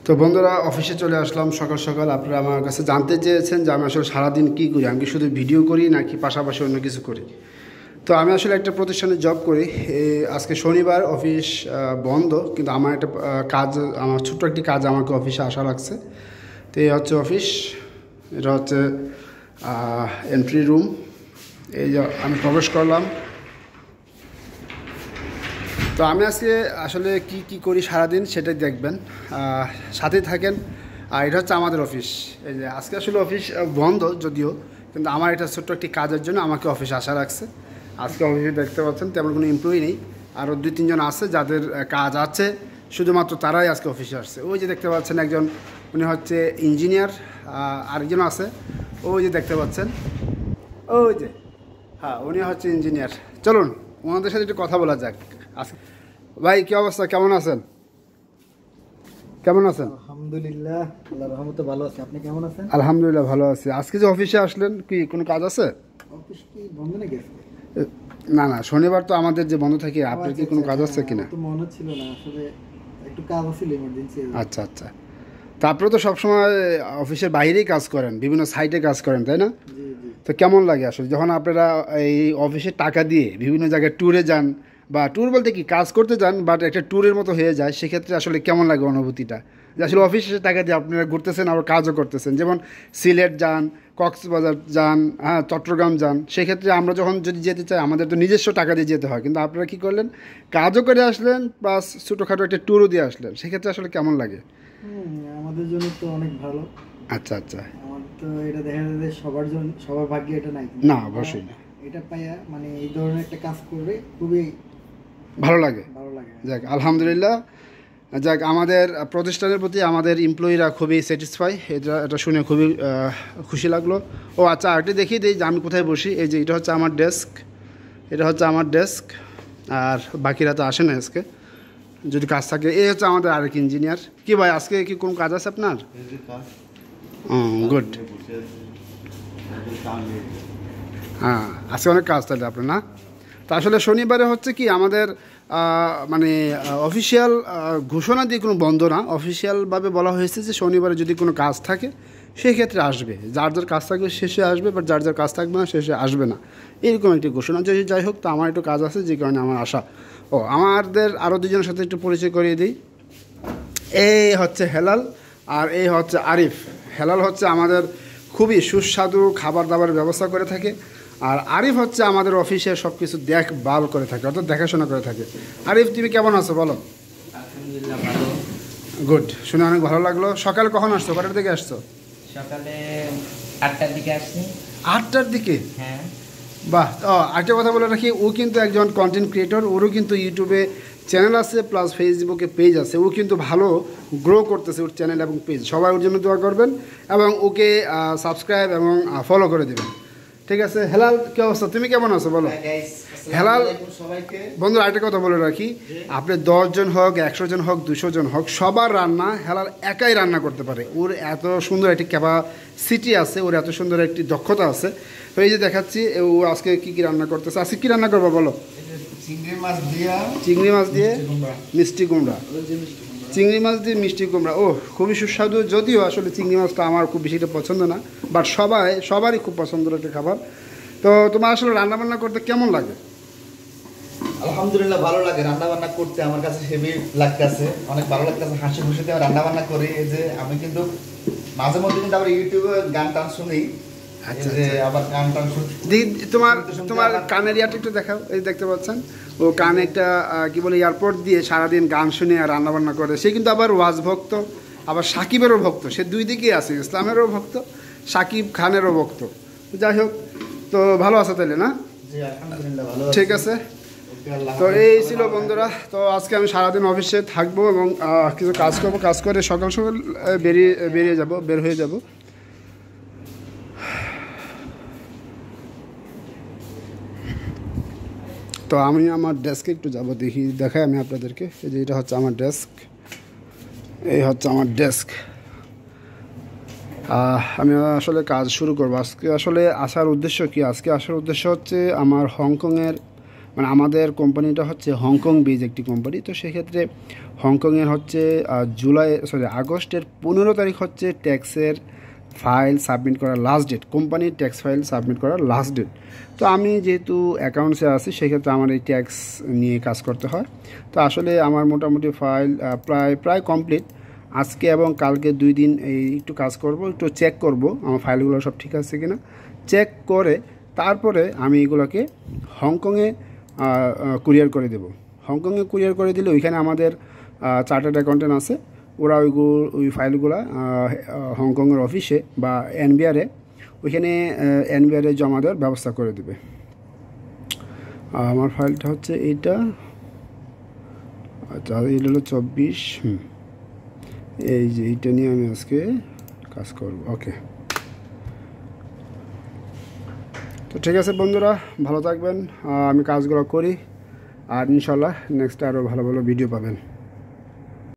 তো বন্ধুরা অফিসে চলে আসলাম সকাল সকাল। আপনারা আমার কাছে জানতে চেয়েছেন যে আমি আসলে সারাদিন কী করি, আমি কি শুধু ভিডিও করি নাকি পাশাপাশি অন্য কিছু করি। তো আমি আসলে একটা প্রতিষ্ঠানে জব করি। আজকে শনিবার, অফিস বন্ধ, কিন্তু আমার একটা কাজ, আমার ছোট্ট একটি কাজ আমাকে অফিসে আসা লাগছে। তো এই হচ্ছে অফিস, এটা হচ্ছে এন্ট্রি রুম। এই যে আমি প্রবেশ করলাম। তো আমি আজকে আসলে কি কি করি সারাদিন সেটাই দেখবেন, সাথেই থাকেন। আর এটা হচ্ছে আমাদের অফিস। এই যে আজকে আসলে অফিস বন্ধ যদিও, কিন্তু আমার এটা ছোট্ট একটি কাজের জন্য আমাকে অফিসে আসা রাখছে। আজকে অফিসে দেখতে পাচ্ছেন তেমন কোনো এমপ্লয়ি নেই, আরও 2-3 জন আছে যাদের কাজ আছে, শুধুমাত্র তারাই আজকে অফিসে আসছে। ওই যে দেখতে পাচ্ছেন একজন, উনি হচ্ছে ইঞ্জিনিয়ার, আরেকজন আছে ওই যে দেখতে পাচ্ছেন, ওই যে, হ্যাঁ উনি হচ্ছে ইঞ্জিনিয়ার। চলুন ওনাদের সাথে একটু কথা বলা যাক। আজকে ভাই কি অবস্থা, কেমন আছেন? কেমন আছেন? আলহামদুলিল্লাহ, আল্লাহর রহমতে ভালো আছি। আপনি কেমন আছেন? আলহামদুলিল্লাহ ভালো আছি। আজকে যে অফিসে আসলেন, কি কোনো কাজ আছে? অফিস কি বন্ধ নাকি? না না, শনিবার তো আমাদের যে বন্ধ থাকে। আপনার কি কোনো কাজ আছে কিনা? তো মনে ছিল না, আসলে একটু কাজ ছিল ইমার্জেন্সি। আচ্ছা আচ্ছা। তারপরে তো সবসময় অফিসের বাইরেই কাজ করেন, বিভিন্ন সাইটে কাজ করেন, তাই না? জি জি। তো কেমন লাগে আসলে যখন আপনারা এই অফিসের টাকা দিয়ে বিভিন্ন জায়গায় ট্যুরে যান, বা ট্যুর বলতে কি কাজ করতে যান, বাট একটা ট্যুরের মতো হয়ে যায়, সেক্ষেত্রে আসলে কেমন লাগে অনুভূতিটা, যে আসলে অফিসের টাকা দিয়ে আপনারা ঘুরতেছেন আবার কাজও করতেছেন? যেমন সিলেট যান, কক্সবাজার যান, হ্যাঁ চট্টগ্রাম যান, সেক্ষেত্রে আমরা যখন যদি যেতে চাই আমাদের তো নিজস্ব টাকা দিয়ে যেতে হয়, কিন্তু আপনারা কী করলেন, কাজও করে আসলেন প্লাস ছোটোখাটো একটা ট্যুরও দিয়ে আসলেন, সেক্ষেত্রে আসলে কেমন লাগে? আমাদের জন্য তো অনেক ভালো। আচ্ছা আচ্ছা। আমার তো এটা দেখা যায় যে সবার জন্য, সবার ভাগ্যে এটা নাই। না অবশ্যই না। এটা পাইয়া মানে এই ধরনের একটা কাজ করলে খুবই ভালো লাগে। ভালো লাগে। যাক আলহামদুলিল্লাহ। যাক, আমাদের প্রতিষ্ঠানের প্রতি আমাদের এমপ্লয়িরা খুবই স্যাটিসফাই, এটা শুনে খুবই খুশি লাগলো। ও আচ্ছা, আরেকটি দেখিয়ে দিই যে আমি কোথায় বসি। এই যে এটা হচ্ছে আমার ডেস্ক, এটা হচ্ছে আমার ডেস্ক। আর বাকিরা তো আসে না আজকে, যদি কাজ থাকে। এই হচ্ছে আমাদের আরেক ইঞ্জিনিয়ার। কি ভাই, আজকে কি কোনো কাজ আছে আপনার? গুড। হ্যাঁ আজকে অনেক কাজ তাহলে আপনার, না? তা আসলে শনিবারে হচ্ছে কি আমাদের মানে অফিসিয়াল ঘোষণা দিয়ে কোনো বন্ধ না, অফিসিয়ালভাবে বলা হয়েছে যে শনিবারে যদি কোনো কাজ থাকে সেই ক্ষেত্রে আসবে, যার যার কাজ থাকবে শেষে আসবে, বাট যার যার কাজ থাকবে না শেষে আসবে না, এরকম একটি ঘোষণা। যদি যাই হোক, তো আমার একটু কাজ আছে যে কারণে আমার আসা। ও আমাদের আরও দুজনের সাথে একটু পরিচয় করিয়ে দিই। এই হচ্ছে হেলাল, আর এই হচ্ছে আরিফ। হেলাল হচ্ছে আমাদের খুবই সুস্বাদু খাবার দাবারের ব্যবস্থা করে থাকে, আর আরিফ হচ্ছে আমাদের অফিসে সব কিছু দেখভাল করে থাকে, অর্থাৎ দেখাশোনা করে থাকে। আরিফ, তুমি কেমন আছো বলো? আলহামদুলিল্লাহ ভালো। গুড, শুনে অনেক ভালো লাগলো। সকালে কখন আসছো, কটার দিকে আসছো? সকালে 8টার দিকে আসছি। 8টার দিকে? হ্যাঁ। বাহ। আরেকটা কথা বলে রাখি, ও কিন্তু একজন কন্টেন্ট ক্রিয়েটর, ওরও কিন্তু ইউটিউবে চ্যানেল আছে প্লাস ফেসবুকে পেজ আছে। ও কিন্তু ভালো গ্রো করতেছে ওর চ্যানেল এবং পেজ। সবাই ওর জন্য দোয়া করবেন এবং ওকে সাবস্ক্রাইব এবং ফলো করে দেবেন। ঠিক আছে। হেলাল, কী অবস্থা, তুমি কেমন আছো বলো? হেলাল বন্ধুরা, আরেকটা কথা বলে রাখি, আপনি 10 জন হোক, 100 জন হোক, 200 জন হোক, সবার রান্না হেলাল একাই রান্না করতে পারে। ওর এত সুন্দর একটি ক্যাপাসিটি আছে, ওর এত সুন্দর একটি দক্ষতা আছে। তো এই যে দেখাচ্ছি ও আজকে কী কী রান্না করতেছে। আজকে কী রান্না করবো বলো? চিংড়ি মাছ দিয়ে মিষ্টি কুমড়া। চিংড়ি মাছ দিয়ে মিষ্টি কুমড়া, ও খুবই সুস্বাদু। যদিও আসলে চিংড়ি মাছটা আমার খুব বেশিটা পছন্দ না, বাট সবারই খুব পছন্দের একটা খাবার। তো তোমার আসলে রান্নাবান্না করতে কেমন লাগে? আলহামদুলিল্লাহ ভালো লাগে। রান্না বান্না করতে আমার কাছে হেভি লাগতেছে, অনেক ভালো লাগতেছে। হাসি খুশিতে আমি রান্না বান্না করি। এই যে আমি কিন্তু মাঝে মধ্যে কিন্তু আবার ইউটিউবে গান টান শুনি। আচ্ছা, আবার গান টান শুনি। তোমার কানের ইয়ারটা একটু দেখাও। এই দেখতে পাচ্ছেন ও কানে একটা কি বলে এয়ারপোর্ট দিয়ে সারাদিন গান শুনে আর রান্নাবান্না করে। সে কিন্তু আবার ওয়াজ ভক্ত, আবার সাকিবেরও ভক্ত। সে দুই দিকেই আছে, ইসলামেরও ভক্ত, সাকিব খানেরও ভক্ত। যাই হোক, তো ভালো আছে তাহলে, না? জি আলহামদুলিল্লাহ ভালো। ঠিক আছে। তো এই ছিল বন্ধুরা। তো আজকে আমি সারাদিন অফিসে থাকবো এবং কিছু কাজ করবো, কাজ করে সকাল সকাল বের হয়ে যাব। তো আমি আমার ডেস্কে একটু যাবো, দেখাই আমি আপনাদেরকে। এই যে এটা হচ্ছে আমার ডেস্ক, এই হচ্ছে আমার ডেস্ক। আমি আসলে কাজ শুরু করবো। আজকে আসলে আসার উদ্দেশ্য কি? আজকে আসার উদ্দেশ্য হচ্ছে আমার হংকংয়ের মানে আমাদের কোম্পানিটা হচ্ছে হংকং বেজ একটি কোম্পানি। তো সেক্ষেত্রে হংকংয়ের হচ্ছে আগস্টের 15 তারিখ হচ্ছে ট্যাক্সের ফাইল সাবমিট করার লাস্ট ডেট, কোম্পানির ট্যাক্স ফাইল সাবমিট করার লাস্ট ডেট। তো আমি যেহেতু অ্যাকাউন্টসে আছি সেক্ষেত্রে আমার এই ট্যাক্স নিয়ে কাজ করতে হয়। তো আসলে আমার মোটামুটি ফাইল প্রায় কমপ্লিট। আজকে এবং কালকে 2 দিন এই একটু কাজ করব, একটু চেক করব আমার ফাইলগুলো সব ঠিক আছে কিনা। চেক করে তারপরে আমি এগুলোকে হংকংয়ে কুরিয়ার করে দেব। হংকংয়ে কুরিয়ার করে দিলে ওইখানে আমাদের চার্টার্ড অ্যাকাউন্টেন্ট আছে, ওরা ওই ফাইলগুলো হংকংয়ের অফিসে বা এনবিআরে, ওইখানে এনবিআরে জমা দেওয়ার ব্যবস্থা করে দেবে। আমার ফাইলটা হচ্ছে এইটা, আচ্ছা এটা হলো 24। এই যে এইটা নিয়ে আমি আজকে কাজ করব। ওকে, তো ঠিক আছে বন্ধুরা, ভালো থাকবেন। আমি কাজগুলো করি আর ইনশাল্লাহ নেক্সট আরও ভালো ভালো ভিডিও পাবেন।